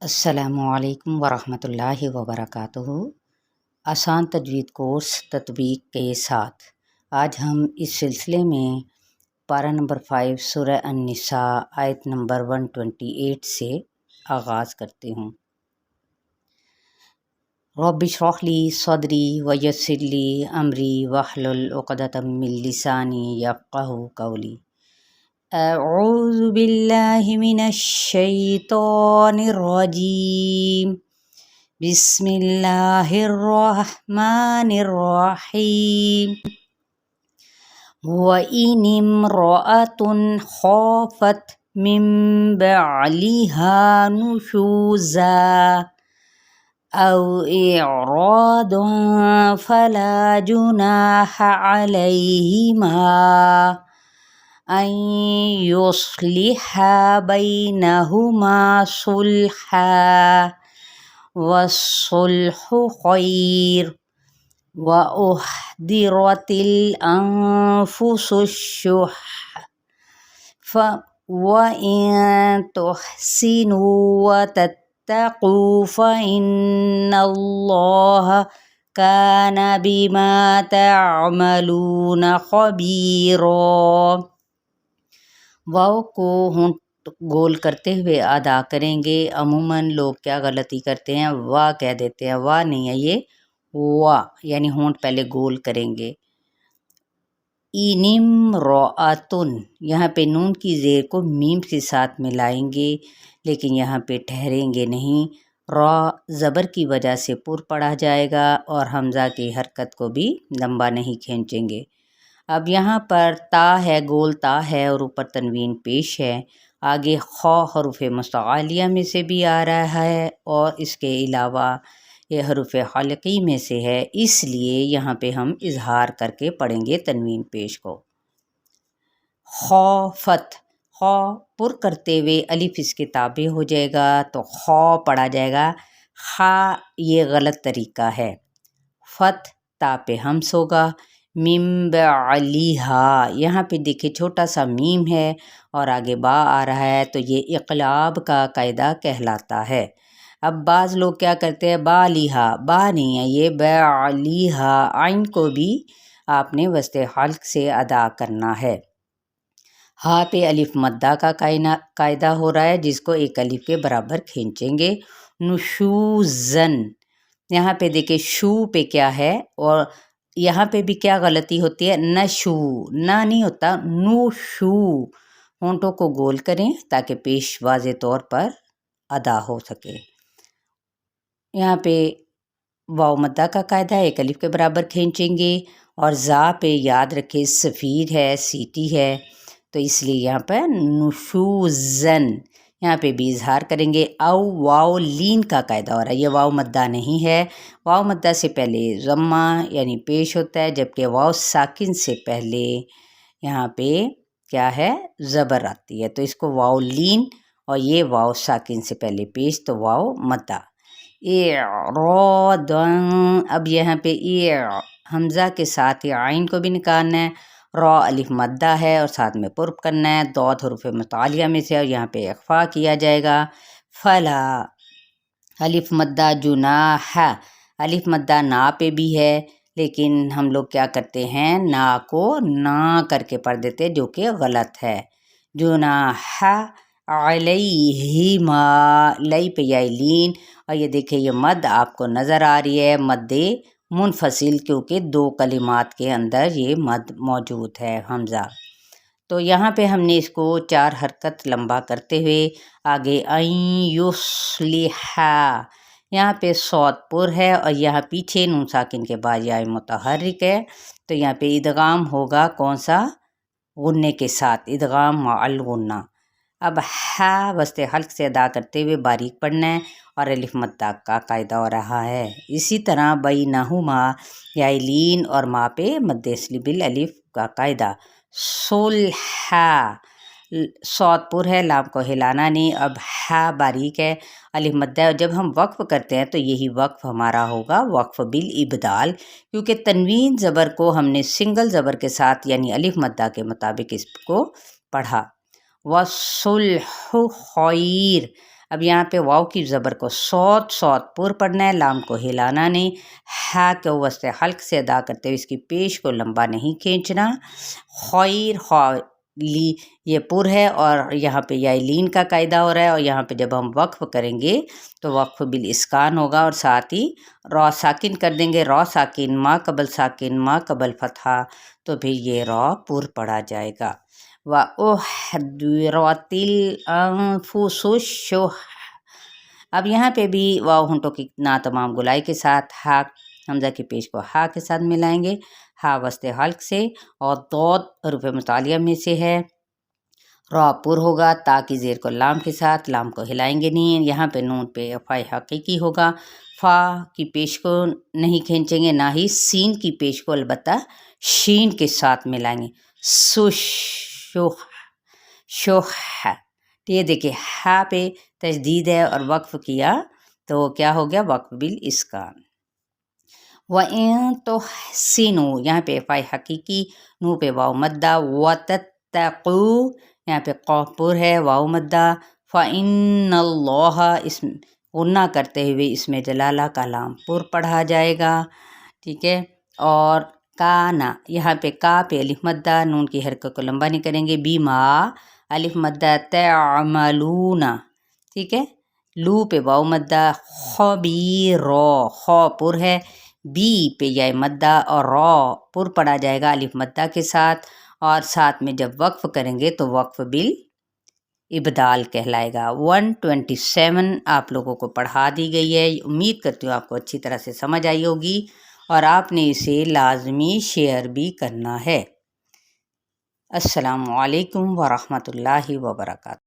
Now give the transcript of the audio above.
السلام علیکم ورحمۃ اللہ وبرکاتہ۔ آسان تجوید کورس تطبیق کے ساتھ آج ہم اس سلسلے میں پارہ نمبر 5 سورہ النساء آیت نمبر 128 سے آغاز کرتے ہوں۔ رب اشرح لی صدری ویسر لی امری واحلل عقدۃ من لسانی یفقہوا قولی۔ اعوذ باللہ من الشیطان الرجیم، بسم اللہ الرحمن الرحیم۔ وَإِنِ امْرَأَةٌ خَافَتْ مِن بَعْلِهَا نُشُوزًا أَوْ إِعْرَاضًا فَلَا جُنَاحَ عَلَيْهِمَا أَن يُصْلِحَا بَيْنَهُمَا صُلْحًا وَالصُّلْحُ خَيْرٌ وَأُحْضِرَتِ الْأَنفُسُ الشُّحَّ وَإِن تُحْسِنُوا وَتَتَّقُوا فَإِنَّ اللَّهَ كَانَ بِمَا تَعْمَلُونَ خَبِيرًا۔ واو کو ہونٹ گول کرتے ہوئے ادا کریں گے۔ عموماً لوگ کیا غلطی کرتے ہیں، وا کہہ دیتے ہیں، وا نہیں ہے یہ وا، یعنی ہونٹ پہلے گول کریں گے۔ اینم رعاتن، یہاں پہ نون کی زیر کو میم کے ساتھ ملائیں گے، لیکن یہاں پہ ٹھہریں گے نہیں۔ را زبر کی وجہ سے پر پڑھا جائے گا اور حمزہ کی حرکت کو بھی لمبا نہیں کھینچیں گے۔ اب یہاں پر تا ہے، گول تا ہے اور اوپر تنوین پیش ہے۔ آگے خا حروف مستعلیہ میں سے بھی آ رہا ہے اور اس کے علاوہ یہ حروف حلقی میں سے ہے، اس لیے یہاں پہ ہم اظہار کر کے پڑھیں گے تنوین پیش کو۔ خافت، خا پر کرتے ہوئے الف اس کے تابع ہو جائے گا تو خا پڑھا جائے گا، خا یہ غلط طریقہ ہے۔ فت تا پہ ہمس ہوگا۔ من بعلیہا، یہاں پہ دیکھیں چھوٹا سا میم ہے اور آگے با آ رہا ہے تو یہ اقلاب کا قاعدہ کہلاتا ہے۔ اب بعض لوگ کیا کرتے ہیں، با لیہا، با نہیں ہے یہ بعلیہا، عین کو بھی آپ نے وسط حلق سے ادا کرنا ہے۔ ہاں پہ الف مدہ کا قاعدہ ہو رہا ہے جس کو ایک الف کے برابر کھینچیں گے۔ نشوزن، یہاں پہ دیکھیں شو پہ کیا ہے اور یہاں پہ بھی کیا غلطی ہوتی ہے، نشو، نہ نہیں ہوتا، نو شو۔ ہونٹوں کو گول کریں تاکہ پیش واضح طور پر ادا ہو سکے۔ یہاں پہ واو مدہ کا قاعدہ ایک الف کے برابر کھینچیں گے اور زا پہ یاد رکھیں سفید ہے، سیٹی ہے، تو اس لیے یہاں پہ نشوزن، یہاں پہ بھی اظہار کریں گے۔ او واو لین کا قاعدہ ہو رہا ہے، یہ واو مدہ نہیں ہے۔ واو مدہ سے پہلے ضمہ یعنی پیش ہوتا ہے، جبکہ واو ساکن سے پہلے یہاں پہ کیا ہے، زبر آتی ہے، تو اس کو واو لین اور یہ واو ساکن سے پہلے پیش تو واو مدہ۔ اعراضاً، اب یہاں پہ حمزہ کے ساتھ عین کو بھی نکالنا ہے، را الف مدہ ہے اور ساتھ میں پر کرنا ہے، ضاد حروف متعالیہ میں سے اور یہاں پہ اخفا کیا جائے گا۔ فلا الف مدہ جناح، الف مدہ نا پہ بھی ہے لیکن ہم لوگ کیا کرتے ہیں، نا کو نا کر کے پڑھ دیتے جو کہ غلط ہے۔ جناح علیہما، لئی پہ یا لین، اور یہ دیکھیں یہ مد آپ کو نظر آ رہی ہے، مد منفصل، کیونکہ دو کلمات کے اندر یہ مد موجود ہے حمزہ۔ تو یہاں پہ ہم نے اس کو 4 حرکت لمبا کرتے ہوئے آگے این یصلحا، یہاں پہ صوت پر ہے اور یہاں پیچھے نون ساکن کے بعد یا متحرک ہے، تو یہاں پہ ادغام ہوگا کون سا، غنے کے ساتھ، ادغام مع الغنہ۔ اب ہا وسط حلق سے ادا کرتے ہوئے باریک پڑھنا ہے اور الف مدہ کا قاعدہ ہو رہا ہے۔ اسی طرح بینہما یا لین اور ما پہ مد اصلی بالالف کا قاعدہ۔ صلحا، صوت پر ہے، لام کو ہلانا نہیں، اب ہا باریک ہے، الف مدہ ہے، اور جب ہم وقف کرتے ہیں تو یہی وقف ہمارا ہوگا وقف بالابدال، کیونکہ تنوین زبر کو ہم نے سنگل زبر کے ساتھ یعنی الف مدہ کے مطابق اس کو پڑھا۔ وَالصُّلْحُ خَيْرٌ، اب یہاں پہ واو کی زبر کو صوت صوت پر پڑھنا ہے، لام کو ہلانا نہیں، ہا کے وسط حلق سے ادا کرتے ہوئے اس کی پیش کو لمبا نہیں کھینچنا۔ خیر لی یہ پر ہے اور یہاں پہ یا لین کا قاعدہ ہو رہا ہے، اور یہاں پہ جب ہم وقف کریں گے تو وقف بالاسکان ہوگا اور ساتھ ہی را ساکن کر دیں گے، را ساکن ما قبل ساکن ما قبل فتحہ، تو پھر یہ را پر پڑھا جائے گا۔ وَأُحْضِرَتِ الْأَنفُسُ الشُّحَّ، اب یہاں پہ بھی واو ہونٹوں کی ناتمام گلائی کے ساتھ ہا حمزہ کی پیش کو ہا کے ساتھ ملائیں گے، ہا وسط حلق سے، اور ضاد حروف متعلیہ میں سے ہے، را پر ہوگا، تا کی زیر کو لام کے ساتھ، لام کو ہلائیں گے نہیں، یہاں پہ نون پہ فائے حقیقی ہوگا، فا کی پیش کو نہیں کھینچیں گے، نہ ہی سین کی پیش کو البتہ شین کے ساتھ ملائیں گے، شوح شوح۔ یہ دیکھیں ہا پہ تشدید ہے اور وقف کیا تو کیا ہو گیا؟ وقف بالاسکان۔ وَإِن تُحْسِنُوا، یہاں پہ فائے حقیقی، نو پہ واو مدہ، وَتَتَّقُوا یہاں پہ قاف پر ہے، واو مدہ، فَإِنَّ اللَّهَ اس غنہ کرتے ہوئے اس میں جلالہ کا لام پر پڑھا جائے گا، ٹھیک ہے۔ اور کانا یہاں پہ کا پہ الف مدہ، نون کی حرکت کو لمبا نہیں کریں گے، بیما الف مدہ، تعملون، ٹھیک ہے۔ لو پہ واو مدہ، خبیر، خو پر ہے، بی پہ یا مدہ اور را پر پڑھا جائے گا الف مدہ کے ساتھ، اور ساتھ میں جب وقف کریں گے تو وقف بالابدال کہلائے گا۔ 127 آپ لوگوں کو پڑھا دی گئی ہے، امید کرتی ہوں آپ کو اچھی طرح سے سمجھ آئی ہوگی، اور آپ نے اسے لازمی شیئر بھی کرنا ہے۔ السلام علیکم ورحمۃ اللہ وبرکاتہ۔